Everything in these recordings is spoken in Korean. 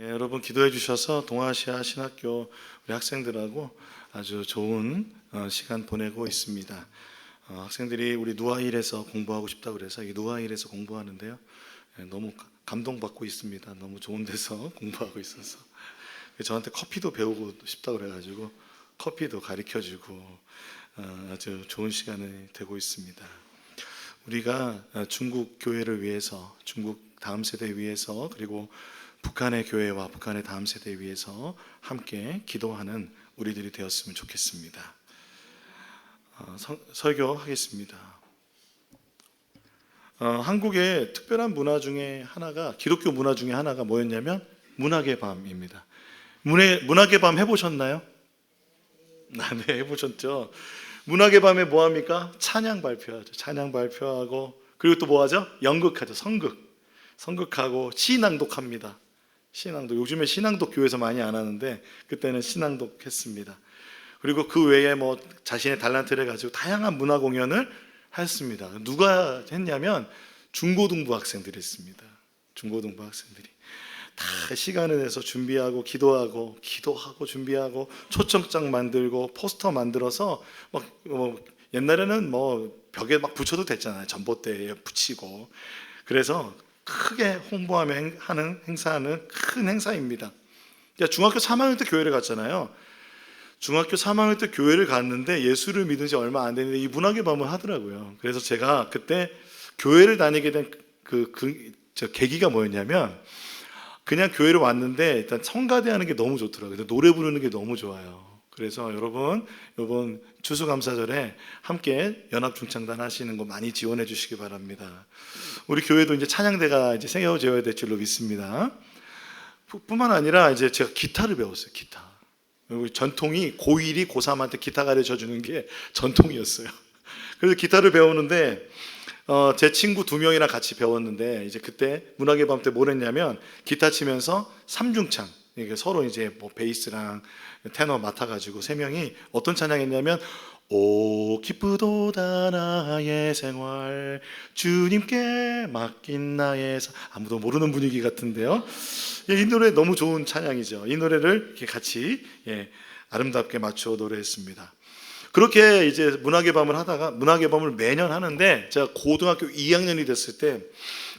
여러분 기도해 주셔서 동아시아 신학교 우리 학생들하고 아주 좋은 시간 보내고 있습니다. 학생들이 우리 누아일에서 공부하고 싶다고 그래서 이 누아일에서 공부하는데요. 너무 감동받고 있습니다. 너무 좋은 데서 공부하고 있어서 저한테 커피도 배우고 싶다고 그래가지고 커피도 가르쳐주고 아주 좋은 시간이 되고 있습니다. 우리가 중국 교회를 위해서, 중국 다음 세대 위해서, 그리고 북한의 교회와 북한의 다음 세대 위해서 함께 기도하는 우리들이 되었으면 좋겠습니다. 설교하겠습니다. 한국의 특별한 문화 중에 하나가, 기독교 문화 중에 하나가 뭐였냐면 문학의 밤입니다. 문학의 밤 해보셨나요? 네, 해보셨죠. 문학의 밤에 뭐 합니까? 찬양 발표하죠. 찬양 발표하고, 그리고 또 뭐 하죠? 연극하죠. 성극하고 시낭독합니다. 시낭독. 요즘에 시낭독 교회에서 많이 안 하는데 그때는 시낭독 했습니다. 그리고 그 외에 뭐 자신의 달란트를 가지고 다양한 문화 공연을 했습니다. 누가 했냐면 중고등부 학생들이 했습니다. 중고등부 학생들이 다 시간을 내서 준비하고 기도하고 준비하고 초청장 만들고 포스터 만들어서 막 옛날에는 뭐 벽에 막 붙여도 됐잖아요. 전봇대에 붙이고. 그래서 크게 홍보하며 하는 행사는 큰 행사입니다. 중학교 3학년 때 교회를 갔잖아요. 중학교 3학년 때 교회를 갔는데 예수를 믿은 지 얼마 안 됐는데 이 문학의 밤을 하더라고요. 그래서 제가 그때 교회를 다니게 된 계기가 뭐였냐면, 그냥 교회를 왔는데 일단 성가대 하는 게 너무 좋더라고요. 노래 부르는 게 너무 좋아요. 그래서 여러분 이번 추수감사절에 함께 연합중창단 하시는 거 많이 지원해 주시기 바랍니다. 우리 교회도 이제 찬양대가 이제 세워져야 될 줄로 믿습니다. 뿐만 아니라 이제 제가 기타를 배웠어요. 기타. 전통이 고1이 고3한테 기타 가르쳐 주는 게 전통이었어요. 그래서 기타를 배우는데 제 친구 2명이랑 같이 배웠는데, 이제 그때 문학의 밤 때 뭘 했냐면 기타 치면서 삼중창, 서로 이제 뭐 베이스랑 테너 맡아가지고 3명이 어떤 찬양했냐면, 오 기쁘도다 나의 생활 주님께 맡긴 나의 아무도 모르는 분위기 같은데요. 이 노래 너무 좋은 찬양이죠. 이 노래를 이렇게 같이 아름답게 맞춰 노래했습니다. 그렇게 이제 문학의 밤을 하다가, 문학의 밤을 매년 하는데 제가 고등학교 2학년이 됐을 때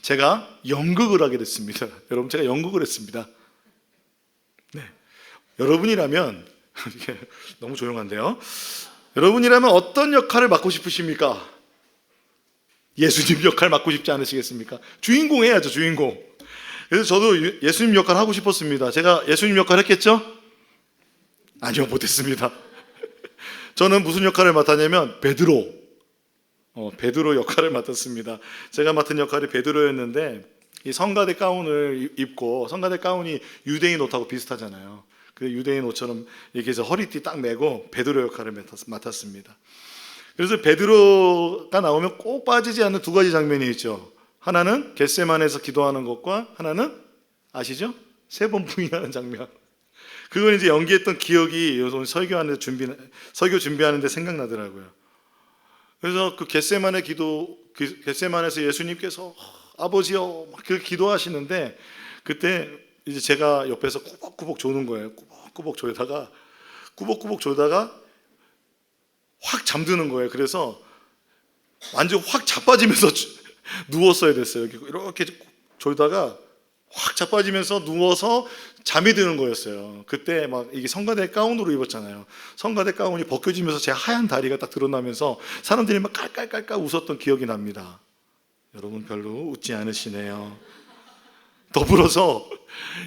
제가 연극을 하게 됐습니다. 여러분, 제가 연극을 했습니다. 네. 여러분이라면 너무 조용한데요. 여러분이라면 어떤 역할을 맡고 싶으십니까? 예수님 역할 맡고 싶지 않으시겠습니까? 주인공 해야죠, 주인공. 그래서 저도 예수님 역할 하고 싶었습니다. 제가 예수님 역할 했겠죠? 아니요, 못했습니다. 저는 무슨 역할을 맡았냐면 베드로 역할을 맡았습니다. 제가 맡은 역할이 베드로였는데, 이 성가대 가운을 입고, 성가대 가운이 유대인 옷하고 비슷하잖아요. 그 유대인 옷처럼 이렇게 해서 허리띠 딱 메고 베드로 역할을 맡았습니다. 그래서 베드로가 나오면 꼭 빠지지 않는 2가지 장면이 있죠. 하나는 겟세마네에서 기도하는 것과, 하나는 아시죠? 3번 부인하는 장면. 그건 이제 연기했던 기억이 요즘 설교 준비하는데 생각나더라고요. 그래서 그 겟세마네 겟세마네에서 예수님께서 아버지여 막 그 기도하시는데, 그때 이제 제가 옆에서 꾸벅꾸벅 조는 거예요. 꾸벅꾸벅 졸다가 확 잠드는 거예요. 그래서 완전 확 자빠지면서 누웠어야 됐어요. 이렇게 졸다가 확 자빠지면서 누워서 잠이 드는 거였어요. 그때 막 이게 성가대 가운으로 입었잖아요. 성가대 가운이 벗겨지면서 제 하얀 다리가 딱 드러나면서 사람들이 막 깔깔깔깔 웃었던 기억이 납니다. 여러분 별로 웃지 않으시네요. 더불어서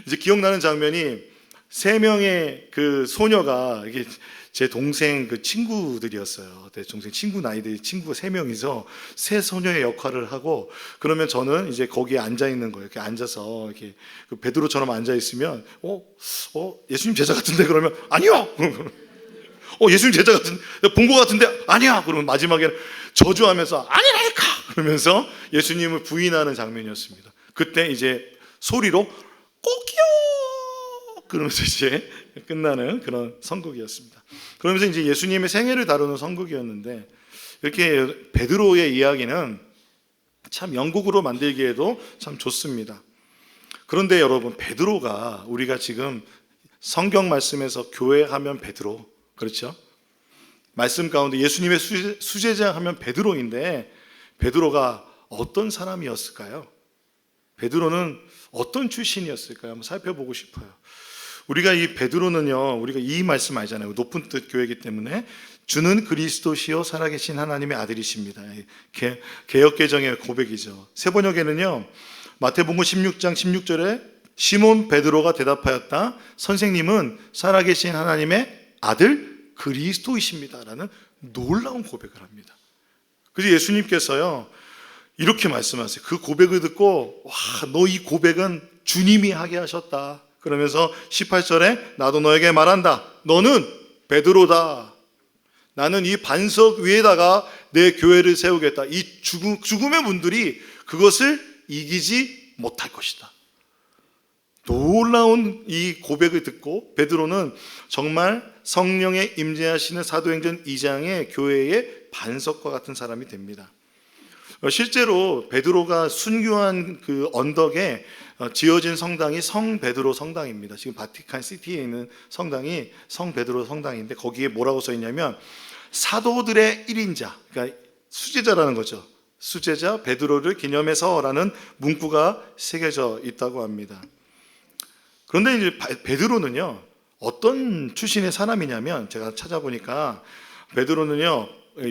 이제 기억나는 장면이 3명의 그 소녀가, 이게 제 동생 그 친구들이었어요. 내 동생 친구 나이들이 친구가 3명이서 세 소녀의 역할을 하고, 그러면 저는 이제 거기에 앉아 있는 거예요. 이렇게 앉아서 이렇게 그 베드로처럼 앉아 있으면 예수님 제자 같은데, 그러면 아니요. 예수님 제자 같은데, 본 것 같은데 아니야. 그러면 마지막에는 저주하면서 아니라니까 그러면서 예수님을 부인하는 장면이었습니다. 그때 이제 소리로 꼭이요 그러면서 이제 끝나는 그런 선곡이었습니다. 그러면서 이제 예수님의 생애를 다루는 선곡이었는데, 이렇게 베드로의 이야기는 참 연극으로 만들기에도 참 좋습니다. 그런데 여러분, 베드로가 우리가 지금 성경 말씀에서 교회 하면 베드로, 그렇죠? 말씀 가운데 예수님의 수제자 하면 베드로인데 베드로가 어떤 사람이었을까요? 베드로는 어떤 출신이었을까요? 한번 살펴보고 싶어요. 우리가 이 베드로는요, 우리가 이 말씀 알잖아요. 높은 뜻 교회이기 때문에 주는 그리스도시요 살아계신 하나님의 아들이십니다. 개역개정의 고백이죠. 세번역에는요, 마태복음 16장 16절에 시몬 베드로가 대답하였다. 선생님은 살아계신 하나님의 아들 그리스도이십니다라는 놀라운 고백을 합니다. 그래서 예수님께서요, 이렇게 말씀하세요. 그 고백을 듣고, 와, 너 이 고백은 주님이 하게 하셨다. 그러면서 18절에 나도 너에게 말한다. 너는 베드로다. 나는 이 반석 위에다가 내 교회를 세우겠다. 이 죽음의 문들이 그것을 이기지 못할 것이다. 놀라운 이 고백을 듣고 베드로는 정말 성령의 임재하시는 사도행전 2장의 교회의 반석과 같은 사람이 됩니다. 실제로 베드로가 순교한 그 언덕에 지어진 성당이 성 베드로 성당입니다. 지금 바티칸 시티에 있는 성당이 성 베드로 성당인데 거기에 뭐라고 써 있냐면 사도들의 1인자, 그러니까 수제자라는 거죠. 수제자 베드로를 기념해서라는 문구가 새겨져 있다고 합니다. 그런데 이제 베드로는요, 어떤 출신의 사람이냐면 제가 찾아보니까 베드로는요,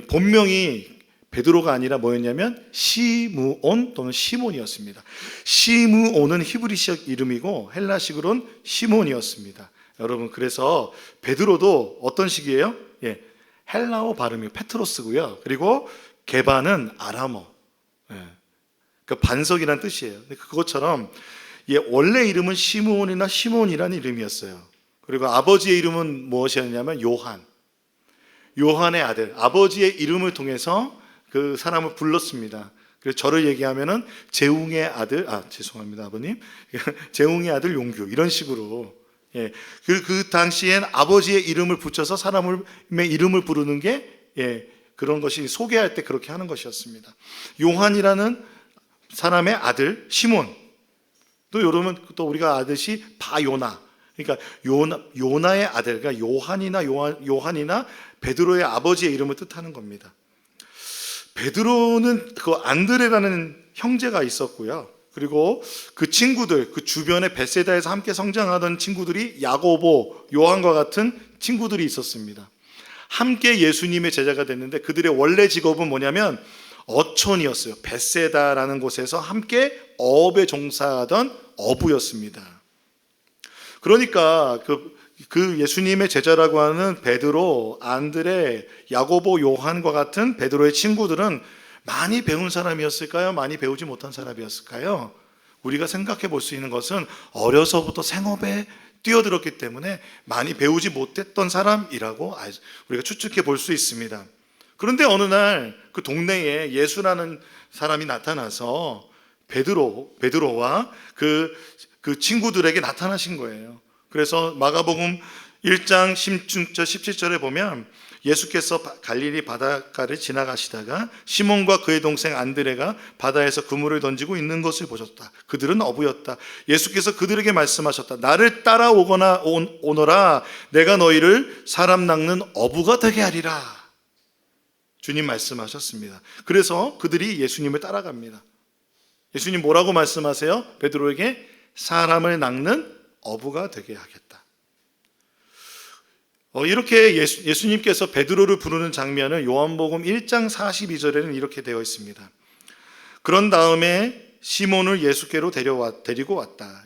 본명이 베드로가 아니라 뭐였냐면 시므온 또는 시몬이었습니다. 시므온은 히브리식 이름이고 헬라식으로는 시몬이었습니다. 여러분, 그래서 베드로도 어떤 식이에요? 헬라어 발음이 페트로스고요. 그리고 게바는 아람어. 그 반석이란 뜻이에요. 그것처럼 원래 이름은 시므온이나 시몬이라는 이름이었어요. 그리고 아버지의 이름은 무엇이었냐면 요한의 아들. 아버지의 이름을 통해서 그 사람을 불렀습니다. 그래서 저를 얘기하면은 재웅의 아들, 죄송합니다, 아버님. 재웅의 아들 용규. 이런 식으로. 그 당시엔 아버지의 이름을 붙여서 사람의 이름을 부르는 게, 그런 것이 소개할 때 그렇게 하는 것이었습니다. 요한이라는 사람의 아들, 시몬. 또 여러분, 또 우리가 아듯이 바요나. 그러니까 요나의 아들, 그러니까 요한이나 베드로의 아버지의 이름을 뜻하는 겁니다. 베드로는 그 안드레라는 형제가 있었고요. 그리고 그 친구들, 그 주변에 베세다에서 함께 성장하던 친구들이 야고보, 요한과 같은 친구들이 있었습니다. 함께 예수님의 제자가 됐는데 그들의 원래 직업은 뭐냐면 어촌이었어요. 베세다라는 곳에서 함께 어업에 종사하던 어부였습니다. 그러니까 그 예수님의 제자라고 하는 베드로, 안드레, 야고보, 요한과 같은 베드로의 친구들은 많이 배운 사람이었을까요? 많이 배우지 못한 사람이었을까요? 우리가 생각해 볼 수 있는 것은 어려서부터 생업에 뛰어들었기 때문에 많이 배우지 못했던 사람이라고 우리가 추측해 볼 수 있습니다. 그런데 어느 날 그 동네에 예수라는 사람이 나타나서 베드로와 그 친구들에게 나타나신 거예요. 그래서 마가복음 1장 16절 17절에 보면 예수께서 갈릴리 바닷가를 지나가시다가 시몬과 그의 동생 안드레가 바다에서 그물을 던지고 있는 것을 보셨다. 그들은 어부였다. 예수께서 그들에게 말씀하셨다. 나를 오너라. 내가 너희를 사람 낚는 어부가 되게 하리라. 주님 말씀하셨습니다. 그래서 그들이 예수님을 따라갑니다. 예수님 뭐라고 말씀하세요? 베드로에게 사람을 낚는 어부가 되게 하겠다. 이렇게 예수님께서 베드로를 부르는 장면은 요한복음 1장 42절에는 이렇게 되어 있습니다. 그런 다음에 시몬을 예수께로 데리고 왔다.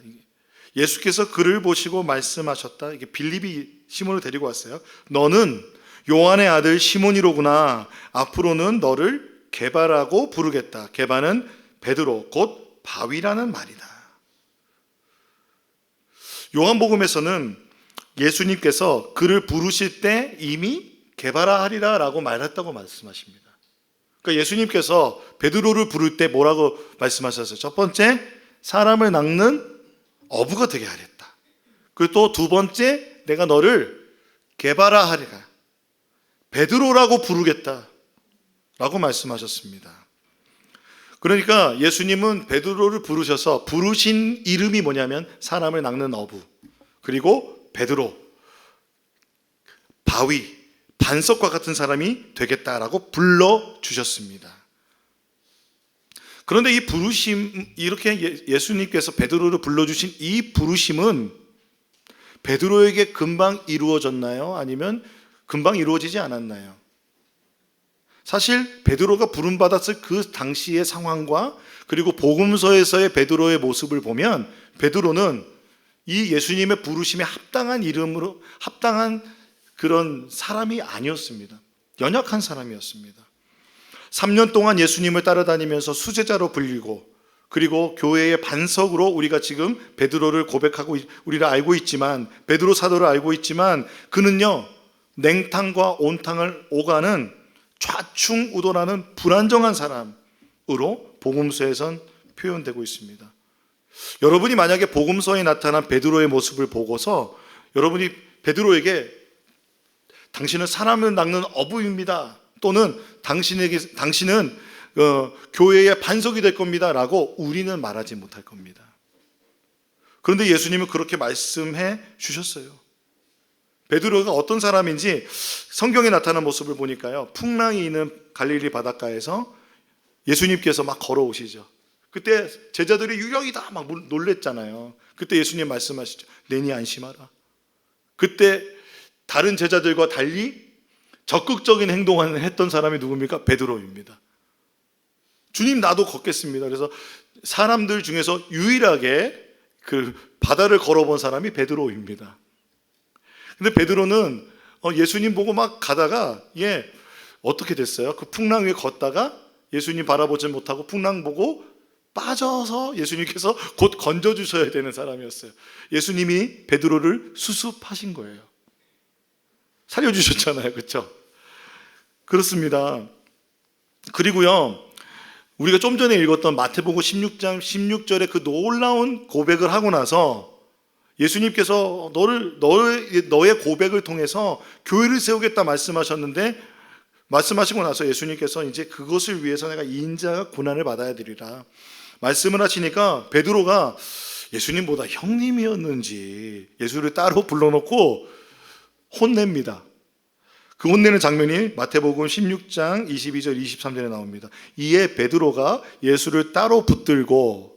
예수께서 그를 보시고 말씀하셨다. 이게 빌립이 시몬을 데리고 왔어요. 너는 요한의 아들 시몬이로구나. 앞으로는 너를 게바라고 부르겠다. 게바는 베드로, 곧 바위라는 말이다. 요한복음에서는 예수님께서 그를 부르실 때 이미 게바라 하리라 라고 말했다고 말씀하십니다. 그러니까 예수님께서 베드로를 부를 때 뭐라고 말씀하셨어요? 첫 번째, 사람을 낚는 어부가 되게 하겠다. 그리고 또 두 번째, 내가 너를 게바라 하리라, 베드로라고 부르겠다 라고 말씀하셨습니다. 그러니까 예수님은 베드로를 부르셔서 부르신 이름이 뭐냐면 사람을 낚는 어부, 그리고 베드로, 바위, 반석과 같은 사람이 되겠다라고 불러주셨습니다. 그런데 이 부르심, 이렇게 예수님께서 베드로를 불러주신 이 부르심은 베드로에게 금방 이루어졌나요? 아니면 금방 이루어지지 않았나요? 사실 베드로가 부름받았을 그 당시의 상황과 그리고 복음서에서의 베드로의 모습을 보면 베드로는 이 예수님의 부르심에 합당한 이름으로 합당한 그런 사람이 아니었습니다. 연약한 사람이었습니다. 3년 동안 예수님을 따라다니면서 수제자로 불리고, 그리고 교회의 반석으로 우리가 지금 베드로를 고백하고 우리를 알고 있지만, 베드로 사도를 알고 있지만, 그는요 냉탕과 온탕을 오가는 좌충우돌하는 불안정한 사람으로 복음서에선 표현되고 있습니다. 여러분이 만약에 복음서에 나타난 베드로의 모습을 보고서 여러분이 베드로에게 당신은 사람을 낚는 어부입니다, 또는 당신은 교회의 반석이 될 겁니다 라고 우리는 말하지 못할 겁니다. 그런데 예수님은 그렇게 말씀해 주셨어요. 베드로가 어떤 사람인지 성경에 나타난 모습을 보니까요, 풍랑이 있는 갈릴리 바닷가에서 예수님께서 막 걸어오시죠. 그때 제자들이 유령이다 막 놀랬잖아요. 그때 예수님 말씀하시죠. 내니 안심하라. 그때 다른 제자들과 달리 적극적인 행동을 했던 사람이 누굽니까? 베드로입니다. 주님 나도 걷겠습니다. 그래서 사람들 중에서 유일하게 그 바다를 걸어본 사람이 베드로입니다. 근데 베드로는 예수님 보고 막 가다가 어떻게 됐어요? 그 풍랑 위에 걷다가 예수님 바라보지 못하고 풍랑 보고 빠져서 예수님께서 곧 건져주셔야 되는 사람이었어요. 예수님이 베드로를 수습하신 거예요. 살려주셨잖아요. 그렇죠? 그렇습니다. 그리고요, 우리가 좀 전에 읽었던 마태복음 16장 16절에 그 놀라운 고백을 하고 나서 예수님께서 너의 고백을 통해서 교회를 세우겠다 말씀하셨는데, 말씀하시고 나서 예수님께서 이제 그것을 위해서 내가 이 인자가 고난을 받아야 되리라 말씀을 하시니까 베드로가 예수님보다 형님이었는지 예수를 따로 불러놓고 혼냅니다. 그 혼내는 장면이 마태복음 16장 22절 23절에 나옵니다. 이에 베드로가 예수를 따로 붙들고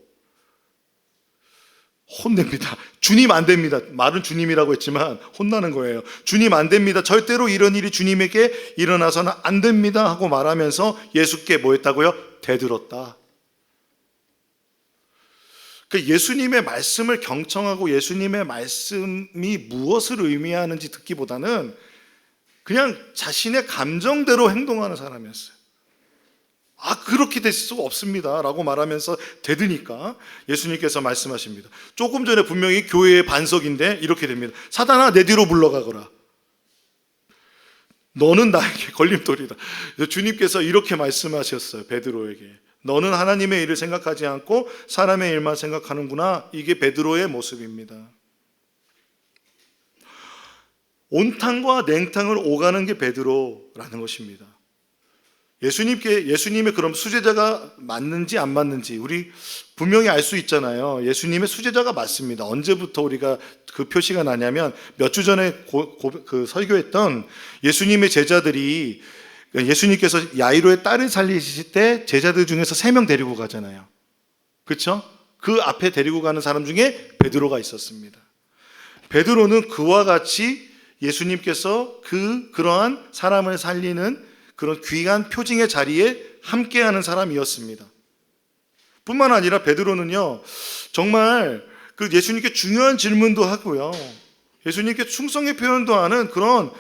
혼냅니다. 주님 안 됩니다. 말은 주님이라고 했지만 혼나는 거예요. 주님 안 됩니다. 절대로 이런 일이 주님에게 일어나서는 안 됩니다 하고 말하면서 예수께 뭐 했다고요? 대들었다. 그 예수님의 말씀을 경청하고 예수님의 말씀이 무엇을 의미하는지 듣기보다는 그냥 자신의 감정대로 행동하는 사람이었어요. 그렇게 될 수가 없습니다 라고 말하면서 대드니까 예수님께서 말씀하십니다. 조금 전에 분명히 교회의 반석인데 이렇게 됩니다. 사단아 내 뒤로 물러가거라. 너는 나에게 걸림돌이다. 주님께서 이렇게 말씀하셨어요. 베드로에게. 너는 하나님의 일을 생각하지 않고 사람의 일만 생각하는구나. 이게 베드로의 모습입니다. 온탕과 냉탕을 오가는 게 베드로라는 것입니다. 예수님의 그럼 수제자가 맞는지 안 맞는지 우리 분명히 알 수 있잖아요. 예수님의 수제자가 맞습니다. 언제부터 우리가 그 표시가 나냐면 몇 주 전에 그 설교했던 예수님의 제자들이, 예수님께서 야이로의 딸을 살리실 때 제자들 중에서 3명 데리고 가잖아요. 그렇죠? 그 앞에 데리고 가는 사람 중에 베드로가 있었습니다. 베드로는 그와 같이 예수님께서 그러한 사람을 살리는 그런 귀한 표징의 자리에 함께하는 사람이었습니다. 뿐만 아니라 베드로는요, 정말 그 예수님께 중요한 질문도 하고요, 예수님께 충성의 표현도 하는 그런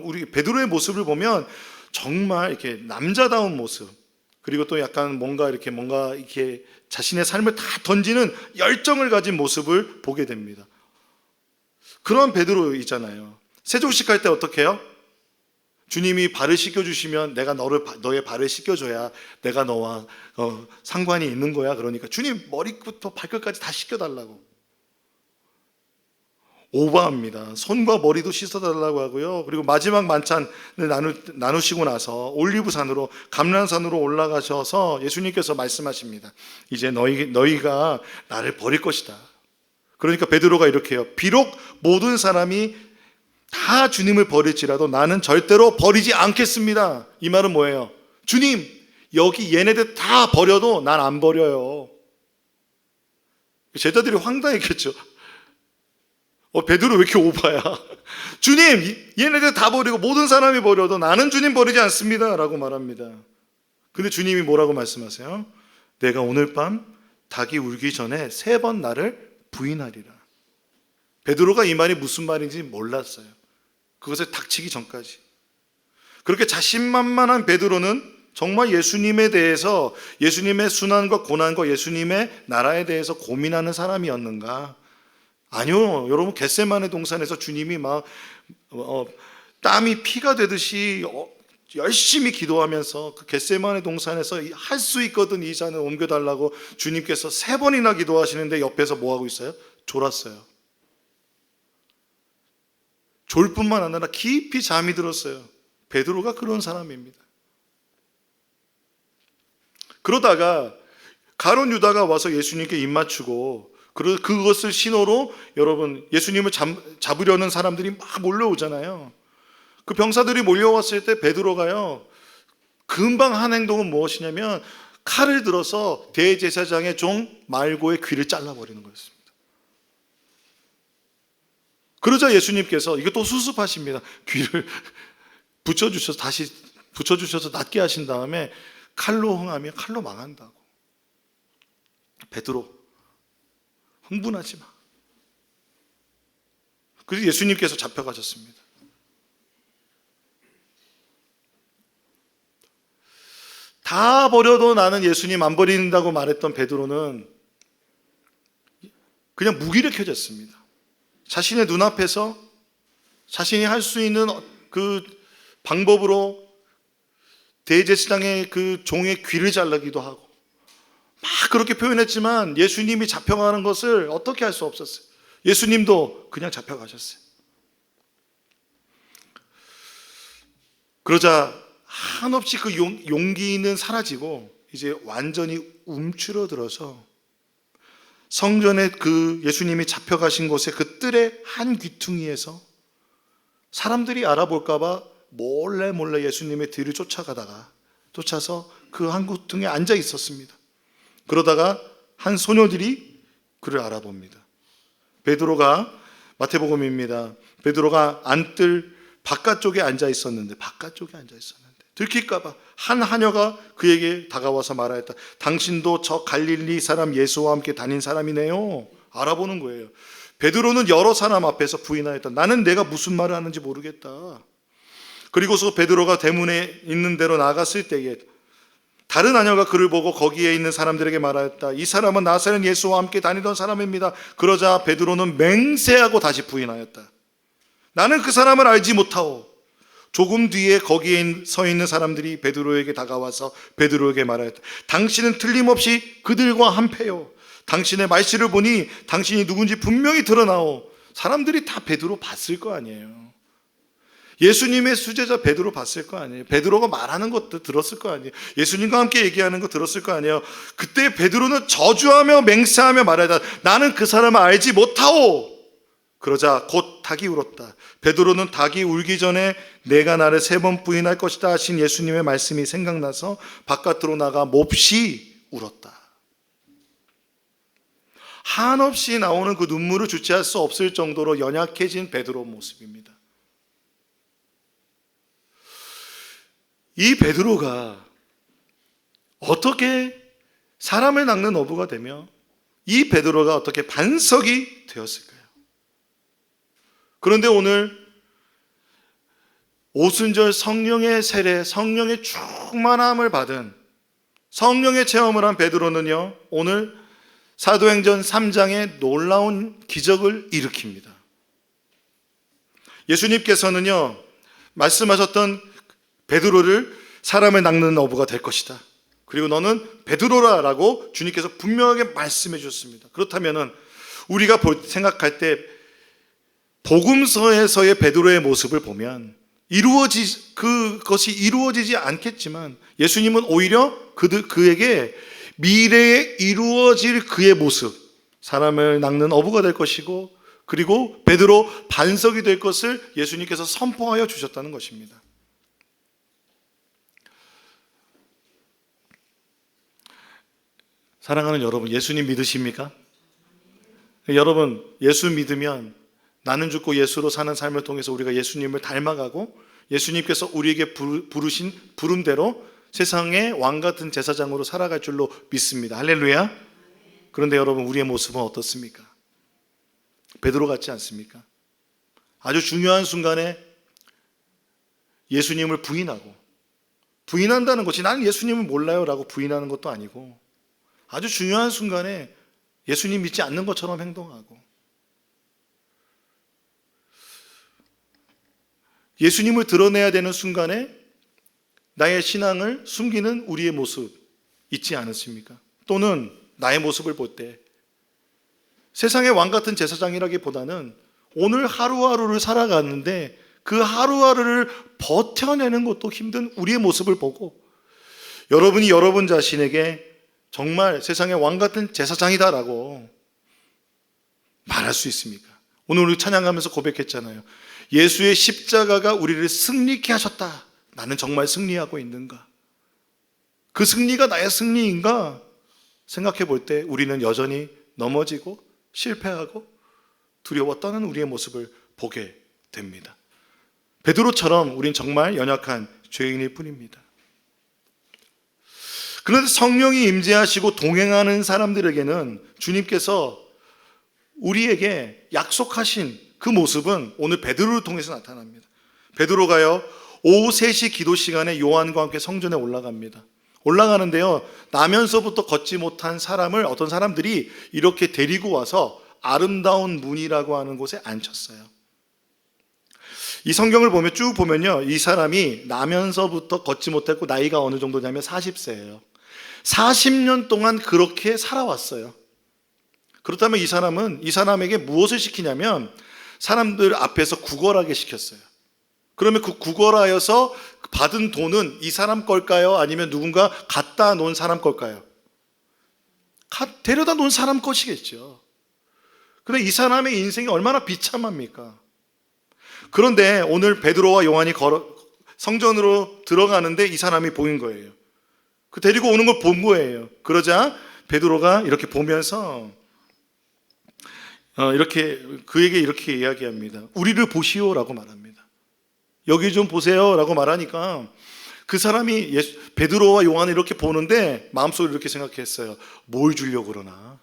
우리 베드로의 모습을 보면 정말 이렇게 남자다운 모습, 그리고 또 약간 뭔가 이렇게 자신의 삶을 다 던지는 열정을 가진 모습을 보게 됩니다. 그런 베드로이잖아요. 세족식 할 때 어떻게 해요? 주님이 발을 씻겨주시면 내가 너의 발을 씻겨줘야 내가 너와 상관이 있는 거야. 그러니까 주님 머리부터 발끝까지 다 씻겨달라고. 오버합니다. 손과 머리도 씻어달라고 하고요. 그리고 마지막 만찬을 나누시고 나서 올리브산으로, 감람산으로 올라가셔서 예수님께서 말씀하십니다. 이제 너희가 나를 버릴 것이다. 그러니까 베드로가 이렇게 해요. 비록 모든 사람이 다 주님을 버릴지라도 나는 절대로 버리지 않겠습니다. 이 말은 뭐예요? 주님, 여기 얘네들 다 버려도 난 안 버려요. 제자들이 황당했겠죠. 베드로 왜 이렇게 오바야? 주님, 얘네들 다 버리고 모든 사람이 버려도 나는 주님 버리지 않습니다 라고 말합니다. 근데 주님이 뭐라고 말씀하세요? 내가 오늘 밤 닭이 울기 전에 3번 나를 부인하리라. 베드로가 이 말이 무슨 말인지 몰랐어요. 그것에 닥치기 전까지. 그렇게 자신만만한 베드로는 정말 예수님에 대해서, 예수님의 순환과 고난과 예수님의 나라에 대해서 고민하는 사람이었는가? 아니요. 여러분, 겟세마네 동산에서 주님이 막 땀이 피가 되듯이 열심히 기도하면서 그 겟세마네 동산에서 할 수 있거든 이 잔을 옮겨달라고 주님께서 3번이나 기도하시는데 옆에서 뭐하고 있어요? 졸았어요. 졸 뿐만 아니라 깊이 잠이 들었어요. 베드로가 그런 사람입니다. 그러다가 가룟 유다가 와서 예수님께 입맞추고 그것을 신호로 여러분 예수님을 잡으려는 사람들이 막 몰려오잖아요. 그 병사들이 몰려왔을 때 베드로가요, 금방 한 행동은 무엇이냐면 칼을 들어서 대제사장의 종 말고의 귀를 잘라버리는 거였습니다. 그러자 예수님께서 이것도 수습하십니다. 귀를 붙여주셔서 다시 붙여주셔서 낫게 하신 다음에 칼로 흥하면 칼로 망한다고. 베드로, 흥분하지 마. 그래서 예수님께서 잡혀가셨습니다. 다 버려도 나는 예수님 안 버린다고 말했던 베드로는 그냥 무기력해졌습니다. 자신의 눈앞에서 자신이 할 수 있는 그 방법으로 대제사장의 그 종의 귀를 자르기도 하고 막 그렇게 표현했지만 예수님이 잡혀가는 것을 어떻게 할 수 없었어요. 예수님도 그냥 잡혀가셨어요. 그러자 한없이 그 용기는 사라지고 이제 완전히 움츠러들어서 성전에 그 예수님이 잡혀가신 곳에 그 뜰의 한 귀퉁이에서 사람들이 알아볼까봐 몰래 예수님의 뒤를 쫓아서 그 한 귀퉁이에 앉아 있었습니다. 그러다가 한 소녀들이 그를 알아봅니다. 베드로가, 마태복음입니다. 베드로가 안뜰 바깥쪽에 앉아 있었는데 들킬까봐 한 하녀가 그에게 다가와서 말하였다. 당신도 저 갈릴리 사람 예수와 함께 다닌 사람이네요. 알아보는 거예요. 베드로는 여러 사람 앞에서 부인하였다. 나는 내가 무슨 말을 하는지 모르겠다. 그리고서 베드로가 대문에 있는 대로 나갔을 때에 다른 하녀가 그를 보고 거기에 있는 사람들에게 말하였다. 이 사람은 나사렛 예수와 함께 다니던 사람입니다. 그러자 베드로는 맹세하고 다시 부인하였다. 나는 그 사람을 알지 못하오. 조금 뒤에 거기에 서 있는 사람들이 베드로에게 다가와서 베드로에게 말하였다. 당신은 틀림없이 그들과 한패요. 당신의 말씨를 보니 당신이 누군지 분명히 드러나오. 사람들이 다 베드로 봤을 거 아니에요. 예수님의 수제자 베드로 봤을 거 아니에요. 베드로가 말하는 것도 들었을 거 아니에요. 예수님과 함께 얘기하는 거 들었을 거 아니에요. 그때 베드로는 저주하며 맹세하며 말하다. 나는 그 사람을 알지 못하오. 그러자 곧 닭이 울었다. 베드로는 닭이 울기 전에 내가 나를 3번 부인할 것이다 하신 예수님의 말씀이 생각나서 바깥으로 나가 몹시 울었다. 한없이 나오는 그 눈물을 주체할 수 없을 정도로 연약해진 베드로 모습입니다. 이 베드로가 어떻게 사람을 낚는 어부가 되며 이 베드로가 어떻게 반석이 되었을까요? 그런데 오늘 오순절 성령의 세례, 성령의 충만함을 받은 성령의 체험을 한 베드로는요, 오늘 사도행전 3장에 놀라운 기적을 일으킵니다. 예수님께서는요, 말씀하셨던 베드로를 사람을 낚는 어부가 될 것이다. 그리고 너는 베드로라라고 주님께서 분명하게 말씀해 주셨습니다. 그렇다면은 우리가 생각할 때 복음서에서의 베드로의 모습을 보면 그것이 이루어지지 않겠지만 예수님은 오히려 그에게 미래에 이루어질 그의 모습, 사람을 낚는 어부가 될 것이고, 그리고 베드로 반석이 될 것을 예수님께서 선포하여 주셨다는 것입니다. 사랑하는 여러분, 예수님 믿으십니까? 여러분, 예수 믿으면 나는 죽고 예수로 사는 삶을 통해서 우리가 예수님을 닮아가고 예수님께서 우리에게 부르신 부름대로 세상의 왕같은 제사장으로 살아갈 줄로 믿습니다. 할렐루야. 그런데 여러분, 우리의 모습은 어떻습니까? 베드로 같지 않습니까? 아주 중요한 순간에 예수님을 부인한다는 것이 나는 예수님을 몰라요 라고 부인하는 것도 아니고, 아주 중요한 순간에 예수님 믿지 않는 것처럼 행동하고, 예수님을 드러내야 되는 순간에 나의 신앙을 숨기는 우리의 모습 있지 않으십니까? 또는 나의 모습을 볼 때 세상의 왕같은 제사장이라기보다는 오늘 하루하루를 살아가는데 그 하루하루를 버텨내는 것도 힘든 우리의 모습을 보고, 여러분이 여러분 자신에게 정말 세상의 왕같은 제사장이다라고 말할 수 있습니까? 오늘 우리 찬양하면서 고백했잖아요. 예수의 십자가가 우리를 승리케 하셨다. 나는 정말 승리하고 있는가? 그 승리가 나의 승리인가? 생각해 볼 때 우리는 여전히 넘어지고 실패하고 두려워 떠는 우리의 모습을 보게 됩니다. 베드로처럼 우린 정말 연약한 죄인일 뿐입니다. 그런데 성령이 임재하시고 동행하는 사람들에게는 주님께서 우리에게 약속하신 그 모습은 오늘 베드로를 통해서 나타납니다. 베드로가요, 오후 3시 기도 시간에 요한과 함께 성전에 올라갑니다. 올라가는데요, 나면서부터 걷지 못한 사람을 어떤 사람들이 이렇게 데리고 와서 아름다운 문이라고 하는 곳에 앉혔어요. 이 성경을 보면 쭉 보면요, 이 사람이 나면서부터 걷지 못했고 나이가 어느 정도냐면 40세예요. 40년 동안 그렇게 살아왔어요. 그렇다면 이 사람에게 무엇을 시키냐면 사람들 앞에서 구걸하게 시켰어요. 그러면 그 구걸하여서 받은 돈은 이 사람 걸까요? 아니면 누군가 갖다 놓은 사람 걸까요? 데려다 놓은 사람 것이겠죠. 그런데 이 사람의 인생이 얼마나 비참합니까? 그런데 오늘 베드로와 요한이 성전으로 들어가는데 이 사람이 보인 거예요. 그 데리고 오는 걸 본 거예요. 그러자 베드로가 이렇게 보면서 그에게 이렇게 이야기합니다. 우리를 보시오라고 말합니다. 여기 좀 보세요라고 말하니까 그 사람이 베드로와 요한을 이렇게 보는데 마음속으로 이렇게 생각했어요. 뭘 주려고 그러나?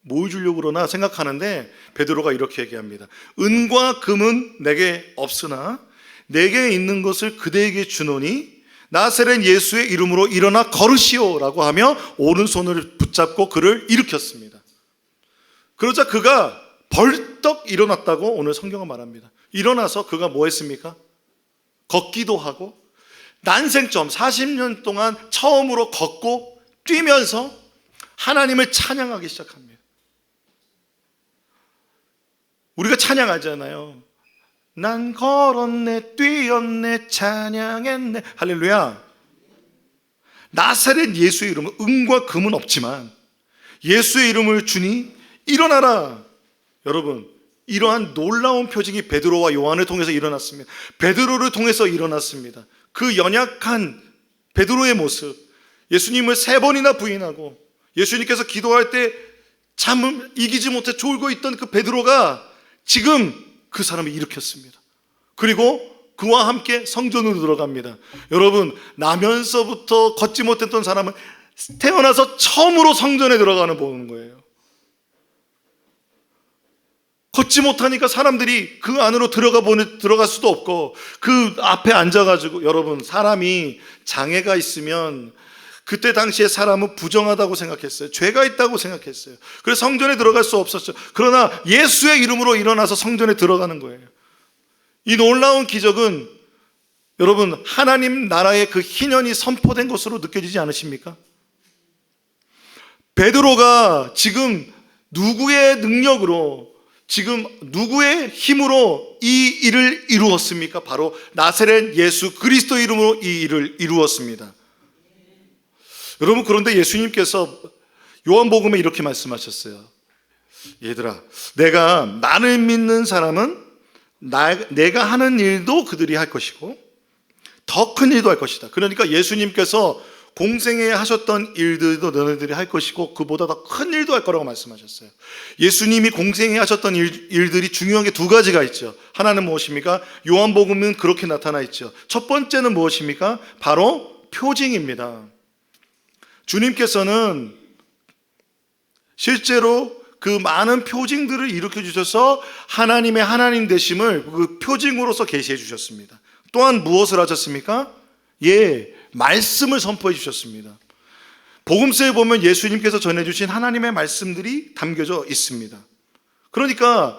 뭘 주려고 그러나 생각하는데 베드로가 이렇게 얘기합니다. 은과 금은 내게 없으나 내게 있는 것을 그대에게 주노니 나사렛 예수의 이름으로 일어나 걸으시오라고 하며 오른손을 붙잡고 그를 일으켰습니다. 그러자 그가 벌떡 일어났다고 오늘 성경은 말합니다. 일어나서 그가 뭐 했습니까? 걷기도 하고 난생처음 40년 동안 처음으로 걷고 뛰면서 하나님을 찬양하기 시작합니다. 우리가 찬양하잖아요. 난 걸었네, 뛰었네, 찬양했네. 할렐루야. 나사렛 예수의 이름은 은과 금은 없지만 예수의 이름을 주니 일어나라. 여러분, 이러한 놀라운 표징이 베드로와 요한을 통해서 일어났습니다. 베드로를 통해서 일어났습니다. 그 연약한 베드로의 모습, 예수님을 3번이나 부인하고 예수님께서 기도할 때 참 이기지 못해 졸고 있던 그 베드로가 지금 그 사람을 일으켰습니다. 그리고 그와 함께 성전으로 들어갑니다. 여러분, 나면서부터 걷지 못했던 사람은 태어나서 처음으로 성전에 보는 거예요. 걷지 못하니까 사람들이 그 안으로 들어갈 수도 없고 그 앞에 앉아가지고, 여러분, 사람이 장애가 있으면 그때 당시에 사람은 부정하다고 생각했어요. 죄가 있다고 생각했어요. 그래서 성전에 들어갈 수 없었죠. 그러나 예수의 이름으로 일어나서 성전에 들어가는 거예요. 이 놀라운 기적은 여러분, 하나님 나라의 그 희년이 선포된 것으로 느껴지지 않으십니까? 베드로가 지금 누구의 능력으로 지금 누구의 힘으로 이 일을 이루었습니까? 바로 나사렛 예수 그리스도 이름으로 이 일을 이루었습니다. 여러분, 그런데 예수님께서 요한복음에 이렇게 말씀하셨어요. 얘들아, 나를 믿는 사람은 내가 하는 일도 그들이 할 것이고 더 큰 일도 할 것이다. 그러니까 예수님께서 공생에 하셨던 일들도 너희들이 할 것이고 그보다 더 큰 일도 할 거라고 말씀하셨어요. 예수님이 공생에 하셨던 일들이 중요한 게 두 가지가 있죠. 하나는 무엇입니까? 요한복음은 그렇게 나타나 있죠. 첫 번째는 무엇입니까? 바로 표징입니다. 주님께서는 실제로 그 많은 표징들을 일으켜 주셔서 하나님의 하나님 되심을 그 표징으로서 계시해 주셨습니다. 또한 무엇을 하셨습니까? 말씀을 선포해 주셨습니다. 복음서에 보면 예수님께서 전해주신 하나님의 말씀들이 담겨져 있습니다. 그러니까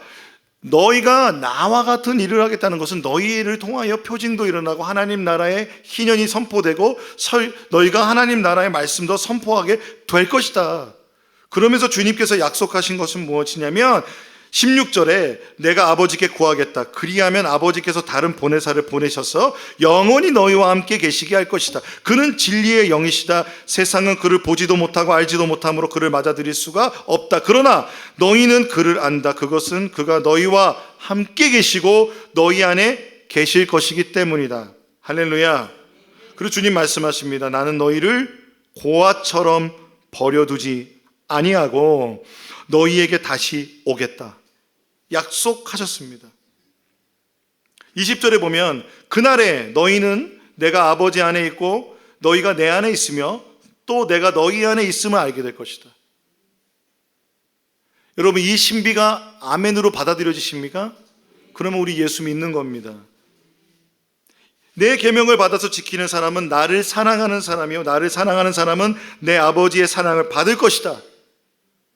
너희가 나와 같은 일을 하겠다는 것은 너희를 통하여 표징도 일어나고 하나님 나라의 희년이 선포되고 너희가 하나님 나라의 말씀도 선포하게 될 것이다. 그러면서 주님께서 약속하신 것은 무엇이냐면 16절에 내가 아버지께 구하겠다. 그리하면 아버지께서 다른 보내사를 보내셔서 영원히 너희와 함께 계시게 할 것이다. 그는 진리의 영이시다. 세상은 그를 보지도 못하고 알지도 못함으로 그를 맞아들일 수가 없다. 그러나 너희는 그를 안다. 그것은 그가 너희와 함께 계시고 너희 안에 계실 것이기 때문이다. 할렐루야. 그리고 주님 말씀하십니다. 나는 너희를 고아처럼 버려두지 아니하고 너희에게 다시 오겠다. 약속하셨습니다. 20절에 보면 그날에 너희는 내가 아버지 안에 있고 너희가 내 안에 있으며 또 내가 너희 안에 있음을 알게 될 것이다. 여러분, 이 신비가 아멘으로 받아들여지십니까? 그러면 우리 예수 믿는 겁니다. 내 계명을 받아서 지키는 사람은 나를 사랑하는 사람이요 나를 사랑하는 사람은 내 아버지의 사랑을 받을 것이다.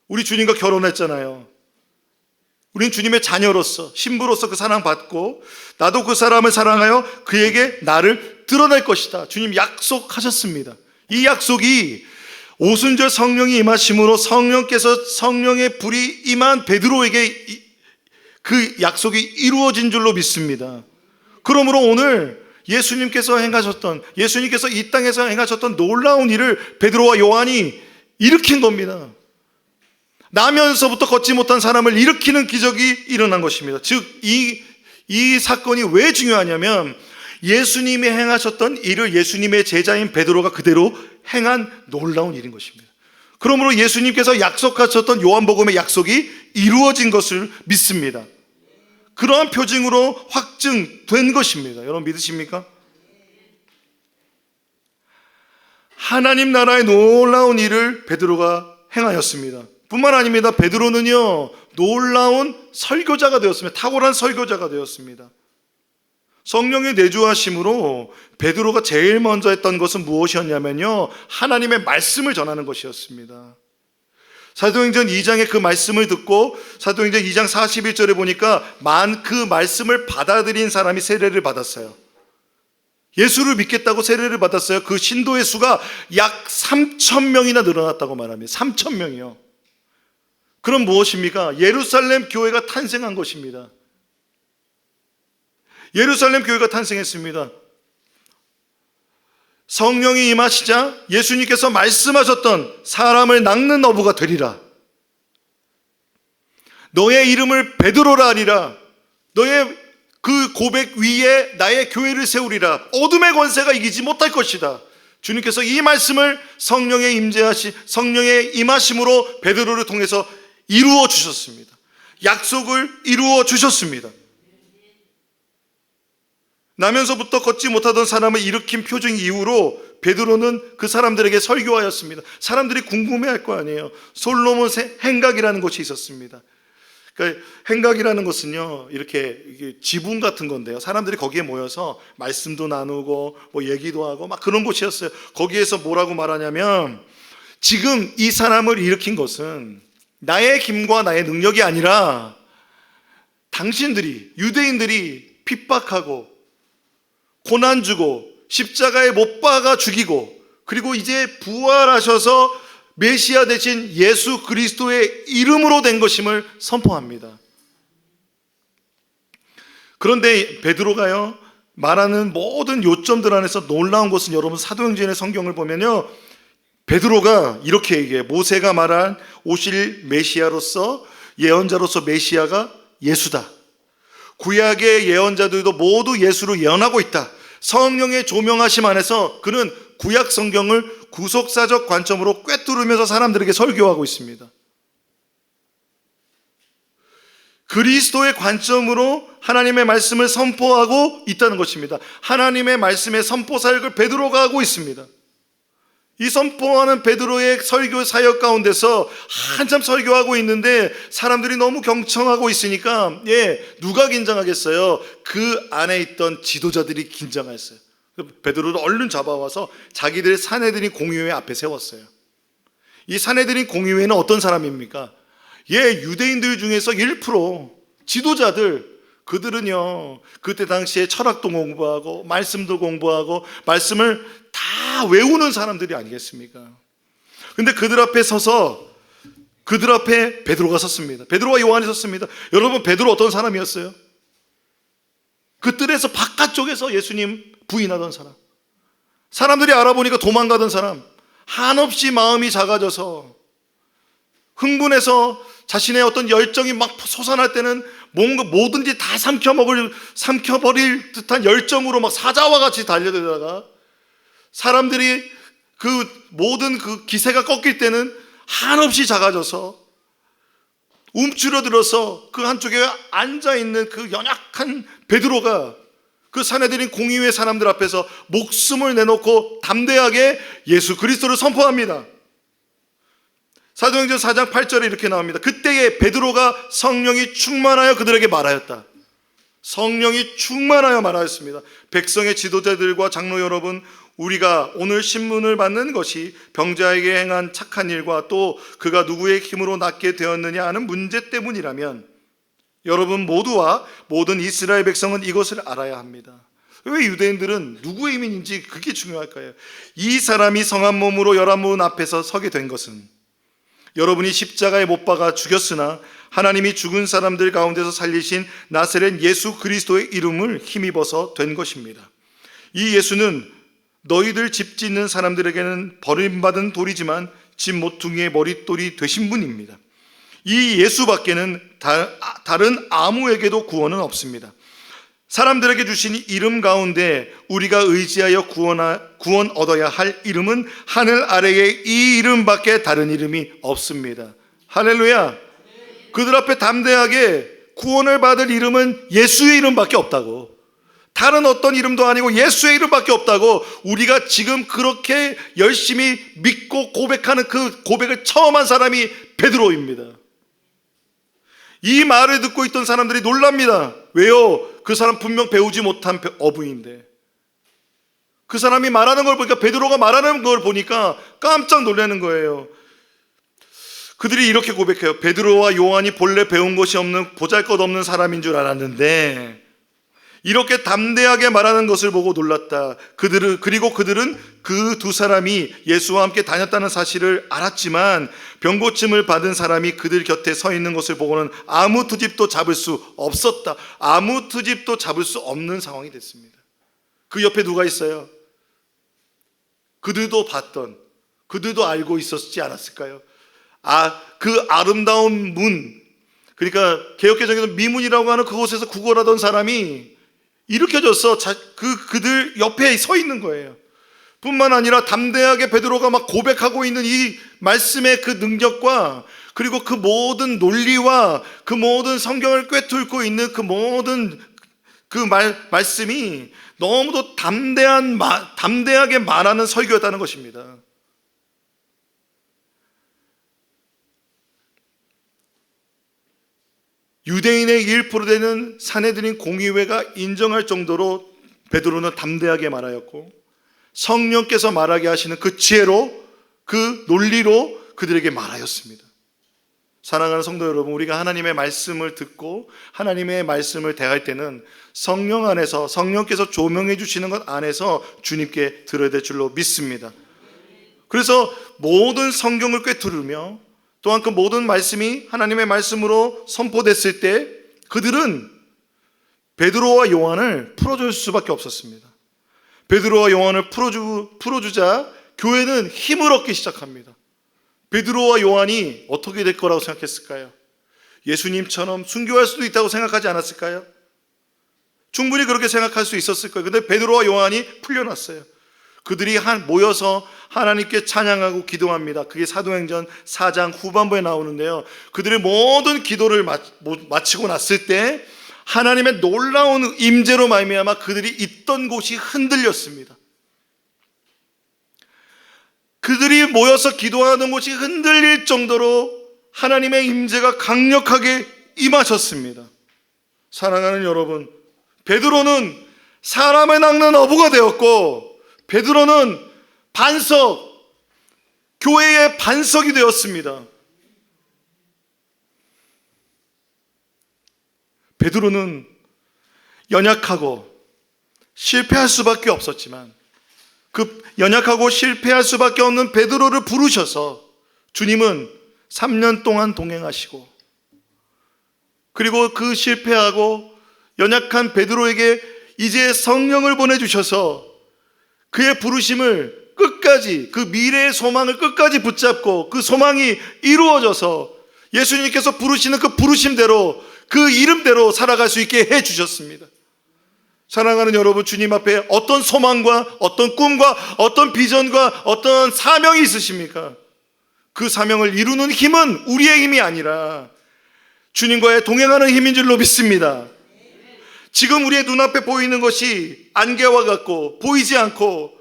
우리 주님과 결혼했잖아요. 우린 주님의 자녀로서 신부로서 그 사랑 받고 나도 그 사람을 사랑하여 그에게 나를 드러낼 것이다. 주님 약속하셨습니다. 이 약속이 오순절 성령이 임하심으로 성령의 불이 임한 베드로에게 그 약속이 이루어진 줄로 믿습니다. 그러므로 오늘 예수님께서 이 땅에서 행하셨던 놀라운 일을 베드로와 요한이 일으킨 겁니다. 나면서부터 걷지 못한 사람을 일으키는 기적이 일어난 것입니다. 즉, 이 사건이 왜 중요하냐면 예수님이 행하셨던 일을 예수님의 제자인 베드로가 그대로 행한 놀라운 일인 것입니다. 그러므로 예수님께서 약속하셨던 요한복음의 약속이 이루어진 것을 믿습니다. 그러한 표징으로 확증된 것입니다. 여러분 믿으십니까? 하나님 나라의 놀라운 일을 베드로가 행하였습니다. 뿐만 아닙니다. 베드로는요, 놀라운 설교자가 되었습니다. 탁월한 설교자가 되었습니다. 성령의 내주하심으로 베드로가 제일 먼저 했던 것은 무엇이었냐면요, 하나님의 말씀을 전하는 것이었습니다. 사도행전 2장의 그 말씀을 듣고 사도행전 2장 41절에 보니까 그 말씀을 받아들인 사람이 세례를 받았어요. 예수를 믿겠다고 세례를 받았어요. 그 신도의 수가 약 3,000명이나 늘어났다고 말합니다. 3,000명이요. 그럼 무엇입니까? 예루살렘 교회가 탄생한 것입니다. 예루살렘 교회가 탄생했습니다. 성령이 임하시자 예수님께서 말씀하셨던 사람을 낚는 어부가 되리라. 너의 이름을 베드로라 하리라. 너의 그 고백 위에 나의 교회를 세우리라. 어둠의 권세가 이기지 못할 것이다. 주님께서 이 말씀을 성령의 임하심으로 베드로를 통해서 이루어 주셨습니다. 약속을 이루어 주셨습니다. 나면서부터 걷지 못하던 사람을 일으킨 표징 이후로 베드로는 그 사람들에게 설교하였습니다. 사람들이 궁금해할 거 아니에요. 솔로몬 행각이라는 곳이 있었습니다. 그러니까 행각이라는 것은요, 이렇게 지붕 같은 건데요. 사람들이 거기에 모여서 말씀도 나누고 뭐 얘기도 하고 막 그런 곳이었어요. 거기에서 뭐라고 말하냐면 지금 이 사람을 일으킨 것은 나의 힘과 나의 능력이 아니라 당신들이 유대인들이 핍박하고 고난 주고 십자가에 못 박아 죽이고 그리고 이제 부활하셔서 메시아 되신 예수 그리스도의 이름으로 된 것임을 선포합니다. 그런데 베드로가요 말하는 모든 요점들 안에서 놀라운 것은 여러분 사도행전의 성경을 보면요 베드로가 이렇게 얘기해요. 모세가 말한 오실 메시아로서 예언자로서 메시아가 예수다. 구약의 예언자들도 모두 예수로 예언하고 있다. 성령의 조명하심 안에서 그는 구약 성경을 구속사적 관점으로 꿰뚫으면서 사람들에게 설교하고 있습니다. 그리스도의 관점으로 하나님의 말씀을 선포하고 있다는 것입니다. 하나님의 말씀의 선포 사역을 베드로가 하고 있습니다. 이 선포하는 베드로의 설교 사역 가운데서 한참 설교하고 있는데 사람들이 너무 경청하고 있으니까 누가 긴장하겠어요? 그 안에 있던 지도자들이 긴장했어요. 베드로를 얼른 잡아와서 자기들의 사내들인 공의회 앞에 세웠어요. 이 사내들인 공의회는 어떤 사람입니까? 유대인들 중에서 1% 지도자들, 그들은요 그때 당시에 철학도 공부하고 말씀도 공부하고 말씀을 다 외우는 사람들이 아니겠습니까? 근데 그들 앞에 서서 그들 앞에 베드로가 섰습니다. 베드로와 요한이 섰습니다. 여러분 베드로 어떤 사람이었어요? 그 뜰에서 바깥쪽에서 예수님 부인하던 사람, 사람들이 알아보니까 도망가던 사람, 한없이 마음이 작아져서 흥분해서 자신의 어떤 열정이 막 솟아날 때는 뭔가 뭐든지 다 삼켜버릴 듯한 열정으로 막 사자와 같이 달려들다가 사람들이 그 모든 그 기세가 꺾일 때는 한없이 작아져서 움츠러들어서 그 한쪽에 앉아있는 그 연약한 베드로가 그 사내들인 공의회 사람들 앞에서 목숨을 내놓고 담대하게 예수 그리스도를 선포합니다. 사도행전 4장 8절에 이렇게 나옵니다. 그때에 베드로가 성령이 충만하여 그들에게 말하였다. 성령이 충만하여 말하였습니다. 백성의 지도자들과 장로 여러분, 우리가 오늘 신문을 받는 것이 병자에게 행한 착한 일과 또 그가 누구의 힘으로 낫게 되었느냐 하는 문제 때문이라면 여러분 모두와 모든 이스라엘 백성은 이것을 알아야 합니다. 왜 유대인들은 누구의 힘인지 그게 중요할까요? 이 사람이 성한 몸으로 열한 문 앞에서 서게 된 것은 여러분이 십자가에 못 박아 죽였으나 하나님이 죽은 사람들 가운데서 살리신 나사렛 예수 그리스도의 이름을 힘입어서 된 것입니다. 이 예수는 너희들 집 짓는 사람들에게는 버림받은 돌이지만 집 모퉁이의 머릿돌이 되신 분입니다. 이 예수밖에는 다른 아무에게도 구원은 없습니다. 사람들에게 주신 이름 가운데 우리가 의지하여 구원 얻어야 할 이름은 하늘 아래에 이 이름밖에 다른 이름이 없습니다. 할렐루야. 그들 앞에 담대하게 구원을 받을 이름은 예수의 이름밖에 없다고, 다른 어떤 이름도 아니고 예수의 이름밖에 없다고, 우리가 지금 그렇게 열심히 믿고 고백하는 그 고백을 처음 한 사람이 베드로입니다. 이 말을 듣고 있던 사람들이 놀랍니다. 왜요? 그 사람 분명 배우지 못한 어부인데 그 사람이 말하는 걸 보니까, 베드로가 말하는 걸 보니까 깜짝 놀라는 거예요. 그들이 이렇게 고백해요. 베드로와 요한이 본래 배운 것이 없는 보잘것없는 사람인 줄 알았는데 이렇게 담대하게 말하는 것을 보고 놀랐다. 그리고 그들은 그 두 사람이 예수와 함께 다녔다는 사실을 알았지만 병고침을 받은 사람이 그들 곁에 서 있는 것을 보고는 아무 트집도 잡을 수 없었다. 아무 트집도 잡을 수 없는 상황이 됐습니다. 그 옆에 누가 있어요? 그들도 봤던, 그들도 알고 있었지 않았을까요? 그 아름다운 문, 그러니까 개역개정에서 미문이라고 하는 그곳에서 구걸하던 사람이 일으켜져서 그들 옆에 서 있는 거예요. 뿐만 아니라 담대하게 베드로가 막 고백하고 있는 이 말씀의 그 능력과 그리고 그 모든 논리와 그 모든 성경을 꿰뚫고 있는 그 모든 그 말씀이 너무도 담대하게 말하는 설교였다는 것입니다. 유대인의 1% 되는 사내들인 공의회가 인정할 정도로 베드로는 담대하게 말하였고, 성령께서 말하게 하시는 그 지혜로, 그 논리로 그들에게 말하였습니다. 사랑하는 성도 여러분, 우리가 하나님의 말씀을 듣고 하나님의 말씀을 대할 때는 성령 안에서, 성령께서 조명해 주시는 것 안에서 주님께 들어야 될 줄로 믿습니다. 그래서 모든 성경을 꿰뚫으며 또한 그 모든 말씀이 하나님의 말씀으로 선포됐을 때 그들은 베드로와 요한을 풀어줄 수밖에 없었습니다. 베드로와 요한을 풀어주자 교회는 힘을 얻기 시작합니다. 베드로와 요한이 어떻게 될 거라고 생각했을까요? 예수님처럼 순교할 수도 있다고 생각하지 않았을까요? 충분히 그렇게 생각할 수 있었을 거예요. 근데 베드로와 요한이 풀려났어요. 그들이 모여서 하나님께 찬양하고 기도합니다. 그게 사도행전 4장 후반부에 나오는데요. 그들의 모든 기도를 마치고 났을 때 하나님의 놀라운 임재로 말미암아 그들이 있던 곳이 흔들렸습니다. 그들이 모여서 기도하는 곳이 흔들릴 정도로 하나님의 임재가 강력하게 임하셨습니다. 사랑하는 여러분, 베드로는 사람을 낚는 어부가 되었고 베드로는 교회의 반석이 되었습니다. 베드로는 연약하고 실패할 수밖에 없었지만 그 연약하고 실패할 수밖에 없는 베드로를 부르셔서 주님은 3년 동안 동행하시고, 그리고 그 실패하고 연약한 베드로에게 이제 성령을 보내주셔서 그의 부르심을 끝까지, 그 미래의 소망을 끝까지 붙잡고 그 소망이 이루어져서 예수님께서 부르시는 그 부르심대로, 그 이름대로 살아갈 수 있게 해주셨습니다. 사랑하는 여러분, 주님 앞에 어떤 소망과 어떤 꿈과 어떤 비전과 어떤 사명이 있으십니까? 그 사명을 이루는 힘은 우리의 힘이 아니라 주님과의 동행하는 힘인 줄로 믿습니다. 지금 우리의 눈앞에 보이는 것이 안개와 같고 보이지 않고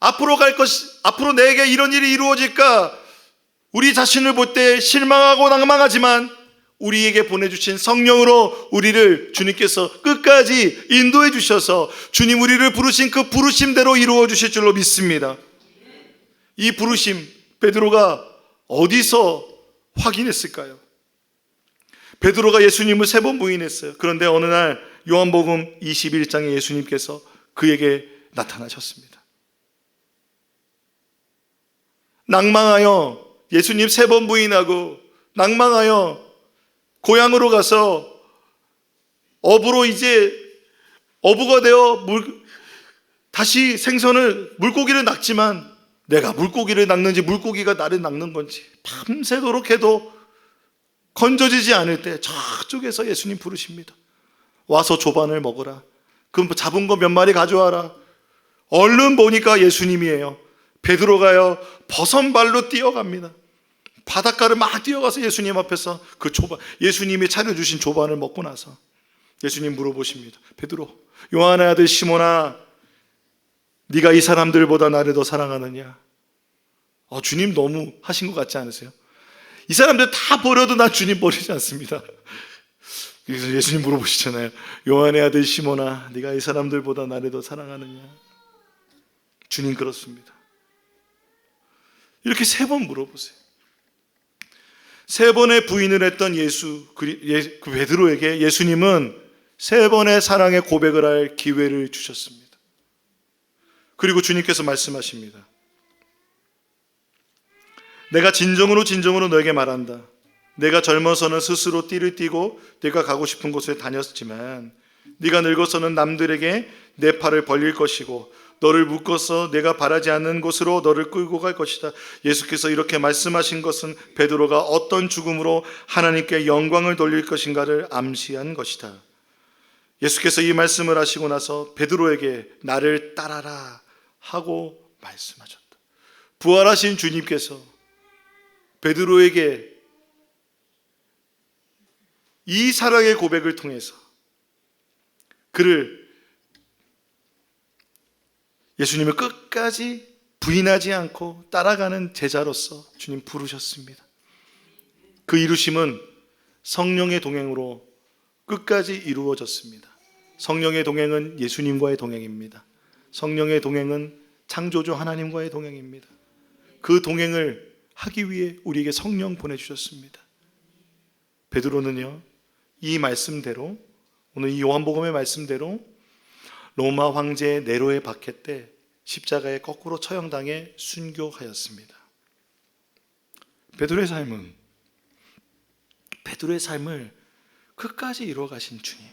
앞으로 내게 이런 일이 이루어질까 우리 자신을 볼 때 실망하고 낭망하지만 우리에게 보내주신 성령으로 우리를 주님께서 끝까지 인도해 주셔서 주님 우리를 부르신 그 부르심대로 이루어 주실 줄로 믿습니다. 이 부르심 베드로가 어디서 확인했을까요? 베드로가 예수님을 3번 부인했어요. 그런데 어느 날 요한복음 21장에 예수님께서 그에게 나타나셨습니다. 낭망하여 예수님 3번 부인하고 낭망하여 고향으로 가서 어부가 되어 다시 물고기를 낚지만 내가 물고기를 낚는지 물고기가 나를 낚는 건지 밤새도록 해도 건져지지 않을 때 저쪽에서 예수님 부르십니다. 와서 조반을 먹으라. 그럼 잡은 거 몇 마리 가져와라. 얼른 보니까 예수님이에요. 베드로가요 버선발로 뛰어갑니다. 바닷가를 막 뛰어가서 예수님 앞에서 그 예수님이 차려주신 조반을 먹고 나서 예수님 물어보십니다. 베드로, 요한의 아들 시몬아, 네가 이 사람들보다 나를 더 사랑하느냐? 주님 너무 하신 것 같지 않으세요? 이 사람들 다 버려도 난 주님 버리지 않습니다. 그래서 예수님 물어보시잖아요. 요한의 아들 시몬아, 네가 이 사람들보다 나를 더 사랑하느냐? 주님 그렇습니다. 이렇게 3번 물어보세요. 3번의 부인을 했던 그 베드로에게 예수님은 3번의 사랑의 고백을 할 기회를 주셨습니다. 그리고 주님께서 말씀하십니다. 내가 진정으로 너에게 말한다. 내가 젊어서는 스스로 띠를 띠고 내가 가고 싶은 곳에 다녔지만 네가 늙어서는 남들에게 내 팔을 벌릴 것이고 너를 묶어서 내가 바라지 않는 곳으로 너를 끌고 갈 것이다. 예수께서 이렇게 말씀하신 것은 베드로가 어떤 죽음으로 하나님께 영광을 돌릴 것인가를 암시한 것이다. 예수께서 이 말씀을 하시고 나서 베드로에게 나를 따라라 하고 말씀하셨다. 부활하신 주님께서 베드로에게 이 사랑의 고백을 통해서 그를 예수님을 끝까지 부인하지 않고 따라가는 제자로서 주님 부르셨습니다. 그 이루심은 성령의 동행으로 끝까지 이루어졌습니다. 성령의 동행은 예수님과의 동행입니다. 성령의 동행은 창조주 하나님과의 동행입니다. 그 동행을 하기 위해 우리에게 성령 보내주셨습니다. 베드로는요, 이 말씀대로, 오늘 이 요한복음의 말씀대로 로마 황제 네로의 박해 때 십자가에 거꾸로 처형당해 순교하였습니다. 베드로의 삶을 끝까지 이루어가신 주님,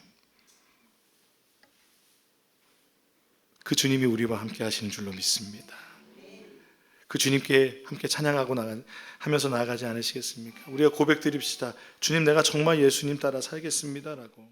그 주님이 우리와 함께 하시는 줄로 믿습니다. 그 주님께 함께 찬양하고 하면서 나아가지 않으시겠습니까? 우리가 고백드립시다. 주님, 내가 정말 예수님 따라 살겠습니다라고.